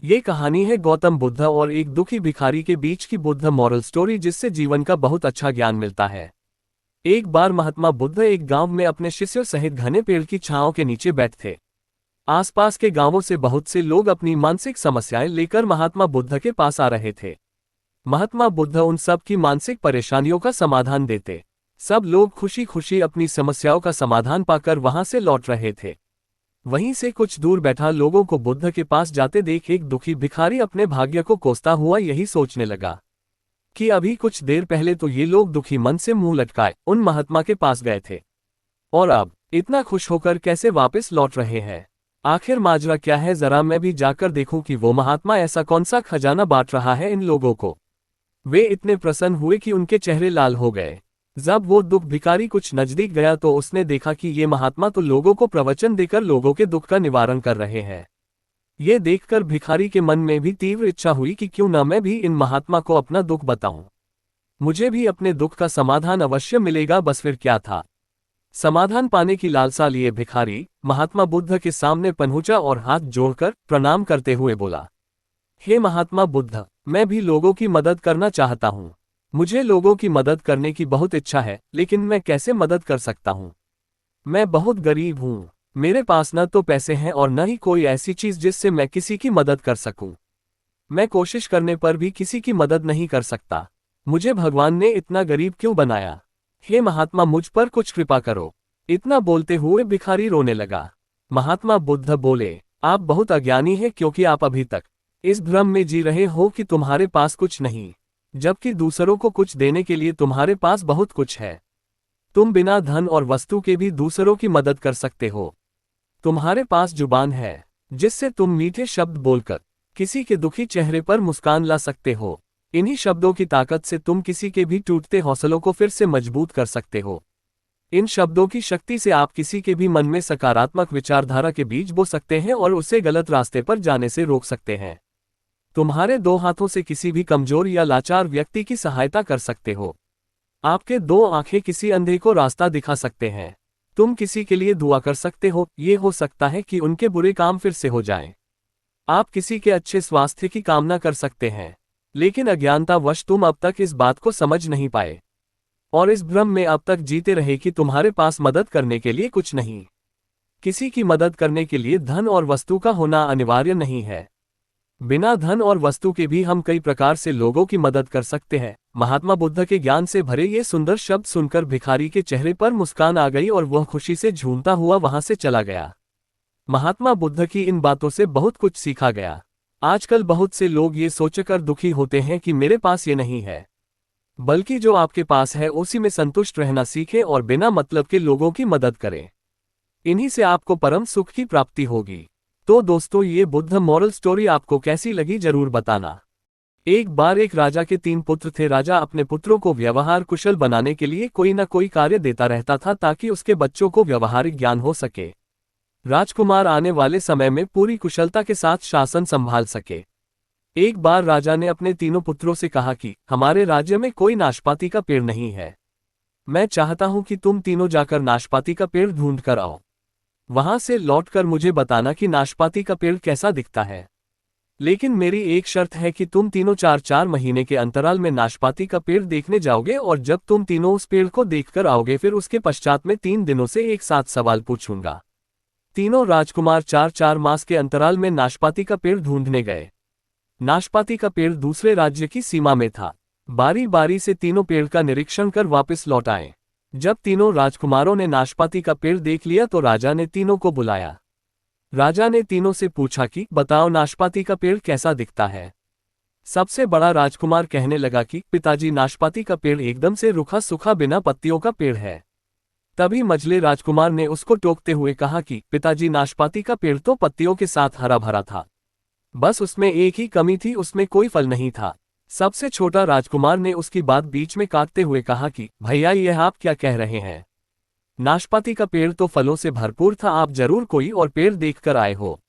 ये कहानी है गौतम बुद्ध और एक दुखी भिखारी के बीच की बुद्ध मॉरल स्टोरी, जिससे जीवन का बहुत अच्छा ज्ञान मिलता है। एक बार महात्मा बुद्ध एक गांव में अपने शिष्यों सहित घने पेड़ की छांव के नीचे बैठे थे। आसपास के गांवों से बहुत से लोग अपनी मानसिक समस्याएं लेकर महात्मा बुद्ध के पास आ रहे थे। महात्मा बुद्ध उन सब की मानसिक परेशानियों का समाधान देते। सब लोग खुशी खुशी अपनी समस्याओं का समाधान पाकर वहां से लौट रहे थे। वहीं से कुछ दूर बैठा लोगों को बुद्ध के पास जाते देख एक दुखी भिखारी अपने भाग्य को कोसता हुआ यही सोचने लगा कि अभी कुछ देर पहले तो ये लोग दुखी मन से मुंह लटकाए उन महात्मा के पास गए थे, और अब इतना खुश होकर कैसे वापस लौट रहे हैं। आखिर माजरा क्या है, जरा मैं भी जाकर देखूं कि वो महात्मा ऐसा कौन सा खजाना बांट रहा है इन लोगों को। वे इतने प्रसन्न हुए कि उनके चेहरे लाल हो गए। जब वो दुख भिखारी कुछ नजदीक गया तो उसने देखा कि ये महात्मा तो लोगों को प्रवचन देकर लोगों के दुख का निवारण कर रहे हैं। ये देखकर भिखारी के मन में भी तीव्र इच्छा हुई कि क्यों न मैं भी इन महात्मा को अपना दुख बताऊं। मुझे भी अपने दुख का समाधान अवश्य मिलेगा। बस फिर क्या था, समाधान पाने की लालसा लिए भिखारी महात्मा बुद्ध के सामने पहुंचा और हाथ जोड़कर प्रणाम करते हुए बोला, हे महात्मा बुद्ध, मैं भी लोगों की मदद करना चाहता हूँ। मुझे लोगों की मदद करने की बहुत इच्छा है, लेकिन मैं कैसे मदद कर सकता हूँ। मैं बहुत गरीब हूँ। मेरे पास न तो पैसे हैं और न ही कोई ऐसी चीज जिससे मैं किसी की मदद कर सकूं। मैं कोशिश करने पर भी किसी की मदद नहीं कर सकता। मुझे भगवान ने इतना गरीब क्यों बनाया। हे महात्मा, मुझ पर कुछ कृपा करो। इतना बोलते हुए भिखारी रोने लगा। महात्मा बुद्ध बोले, आप बहुत अज्ञानी हैं, क्योंकि आप अभी तक इस भ्रम में जी रहे हो कि तुम्हारे पास कुछ नहीं, जबकि दूसरों को कुछ देने के लिए तुम्हारे पास बहुत कुछ है। तुम बिना धन और वस्तु के भी दूसरों की मदद कर सकते हो। तुम्हारे पास जुबान है जिससे तुम मीठे शब्द बोलकर किसी के दुखी चेहरे पर मुस्कान ला सकते हो। इन्हीं शब्दों की ताकत से तुम किसी के भी टूटते हौसलों को फिर से मजबूत कर सकते हो। इन शब्दों की शक्ति से आप किसी के भी मन में सकारात्मक विचारधारा के बीज बो सकते हैं और उसे गलत रास्ते पर जाने से रोक सकते हैं। तुम्हारे दो हाथों से किसी भी कमजोर या लाचार व्यक्ति की सहायता कर सकते हो। आपके दो आंखें किसी अंधे को रास्ता दिखा सकते हैं। तुम किसी के लिए दुआ कर सकते हो। ये हो सकता है कि उनके बुरे काम फिर से हो जाएं। आप किसी के अच्छे स्वास्थ्य की कामना कर सकते हैं, लेकिन अज्ञानतावश तुम अब तक इस बात को समझ नहीं पाए और इस भ्रम में अब तक जीते रहे कि तुम्हारे पास मदद करने के लिए कुछ नहीं। किसी की मदद करने के लिए धन और वस्तु का होना अनिवार्य नहीं है। बिना धन और वस्तु के भी हम कई प्रकार से लोगों की मदद कर सकते हैं। महात्मा बुद्ध के ज्ञान से भरे ये सुंदर शब्द सुनकर भिखारी के चेहरे पर मुस्कान आ गई और वह खुशी से झूमता हुआ वहां से चला गया। महात्मा बुद्ध की इन बातों से बहुत कुछ सीखा गया। आजकल बहुत से लोग ये सोचकर दुखी होते हैं कि मेरे पास ये नहीं है, बल्कि जो आपके पास है उसी में संतुष्ट रहना सीखें और बिना मतलब के लोगों की मदद करें। इन्हीं से आपको परम सुख की प्राप्ति होगी। तो दोस्तों, ये बुद्ध मॉरल स्टोरी आपको कैसी लगी जरूर बताना। एक बार एक राजा के 3 पुत्र थे। राजा अपने पुत्रों को व्यवहार कुशल बनाने के लिए कोई न कोई कार्य देता रहता था ताकि उसके बच्चों को व्यवहारिक ज्ञान हो सके। राजकुमार आने वाले समय में पूरी कुशलता के साथ शासन संभाल सके। एक बार राजा ने अपने तीनों पुत्रों से कहा कि हमारे राज्य में कोई नाशपाती का पेड़ नहीं है। मैं चाहता हूं कि तुम तीनों जाकर नाशपाती का पेड़ ढूंढ कर आओ। वहां से लौटकर मुझे बताना कि नाशपाती का पेड़ कैसा दिखता है। लेकिन मेरी एक शर्त है कि तुम तीनों 4-4 महीने के अंतराल में नाशपाती का पेड़ देखने जाओगे, और जब तुम तीनों उस पेड़ को देखकर आओगे फिर उसके पश्चात में 3 दिनों से एक साथ सवाल पूछूंगा। तीनों राजकुमार 4-4 मास के अंतराल में नाशपाती का पेड़ ढूंढने गए। नाशपाती का पेड़ दूसरे राज्य की सीमा में था। बारी बारी से तीनों पेड़ का निरीक्षण कर वापस लौट आए। जब तीनों राजकुमारों ने नाशपाती का पेड़ देख लिया तो राजा ने तीनों को बुलाया। राजा ने तीनों से पूछा कि बताओ, नाशपाती का पेड़ कैसा दिखता है। सबसे बड़ा राजकुमार कहने लगा कि पिताजी, नाशपाती का पेड़ एकदम से रूखा सूखा बिना पत्तियों का पेड़ है। तभी मझले राजकुमार ने उसको टोकते हुए कहा कि पिताजी, नाशपाती का पेड़ तो पत्तियों के साथ हरा भरा था, बस उसमें एक ही कमी थी, उसमें कोई फल नहीं था। सबसे छोटा राजकुमार ने उसकी बात बीच में काटते हुए कहा कि भैया, यह आप क्या कह रहे हैं। नाशपाती का पेड़ तो फलों से भरपूर था, आप जरूर कोई और पेड़ देखकर आए हो।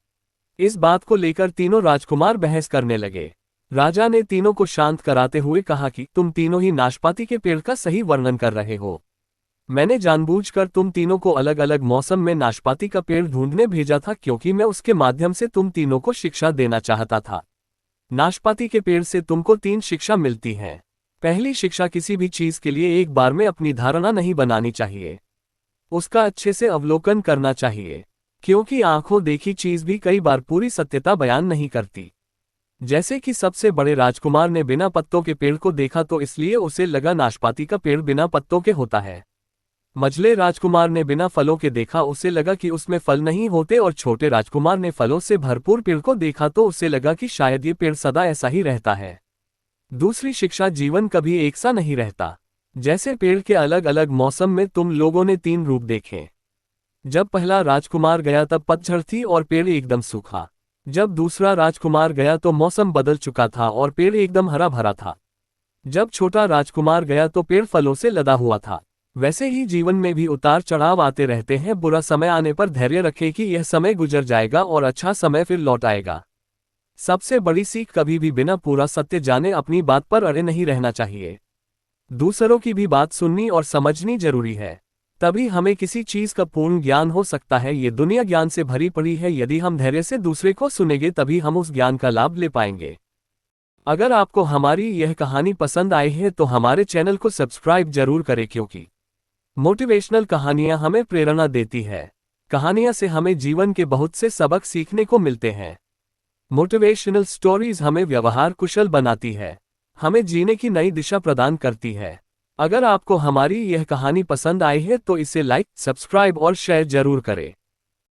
इस बात को लेकर तीनों राजकुमार बहस करने लगे। राजा ने तीनों को शांत कराते हुए कहा कि तुम तीनों ही नाशपाती के पेड़ का सही वर्णन कर रहे हो। मैंने जानबूझकर तुम तीनों को अलग अलग मौसम में नाशपाती का पेड़ ढूंढने भेजा था क्योंकि मैं उसके माध्यम से तुम तीनों को शिक्षा देना चाहता था। नाशपाती के पेड़ से तुमको 3 शिक्षा मिलती हैं। पहली शिक्षा, किसी भी चीज के लिए एक बार में अपनी धारणा नहीं बनानी चाहिए, उसका अच्छे से अवलोकन करना चाहिए, क्योंकि आंखों देखी चीज भी कई बार पूरी सत्यता बयान नहीं करती। जैसे कि सबसे बड़े राजकुमार ने बिना पत्तों के पेड़ को देखा तो इसलिए उसे लगा नाशपाती का पेड़ बिना पत्तों के होता है। मझले राजकुमार ने बिना फलों के देखा, उसे लगा कि उसमें फल नहीं होते, और छोटे राजकुमार ने फलों से भरपूर पेड़ को देखा तो उसे लगा कि शायद ये पेड़ सदा ऐसा ही रहता है। दूसरी शिक्षा, जीवन कभी एक सा नहीं रहता। जैसे पेड़ के अलग अलग मौसम में तुम लोगों ने 3 रूप देखे। जब पहला राजकुमार गया तब पतझड़ थी और पेड़ एकदम सूखा। जब दूसरा राजकुमार गया तो मौसम बदल चुका था और पेड़ एकदम हरा भरा था। जब छोटा राजकुमार गया तो पेड़ फलों से लदा हुआ था। वैसे ही जीवन में भी उतार चढ़ाव आते रहते हैं। बुरा समय आने पर धैर्य रखें कि यह समय गुजर जाएगा और अच्छा समय फिर लौट आएगा। सबसे बड़ी सीख, कभी भी बिना पूरा सत्य जाने अपनी बात पर अड़े नहीं रहना चाहिए। दूसरों की भी बात सुननी और समझनी जरूरी है, तभी हमें किसी चीज का पूर्ण ज्ञान हो सकता है। ये दुनिया ज्ञान से भरी पड़ी है, यदि हम धैर्य से दूसरे को सुनेंगे तभी हम उस ज्ञान का लाभ ले पाएंगे। अगर आपको हमारी यह कहानी पसंद आई है तो हमारे चैनल को सब्सक्राइब जरूर करें, क्योंकि मोटिवेशनल कहानियां हमें प्रेरणा देती है। कहानियां से हमें जीवन के बहुत से सबक सीखने को मिलते हैं। मोटिवेशनल स्टोरीज हमें व्यवहार कुशल बनाती है, हमें जीने की नई दिशा प्रदान करती है। अगर आपको हमारी यह कहानी पसंद आई है तो इसे लाइक, सब्सक्राइब और शेयर जरूर करें।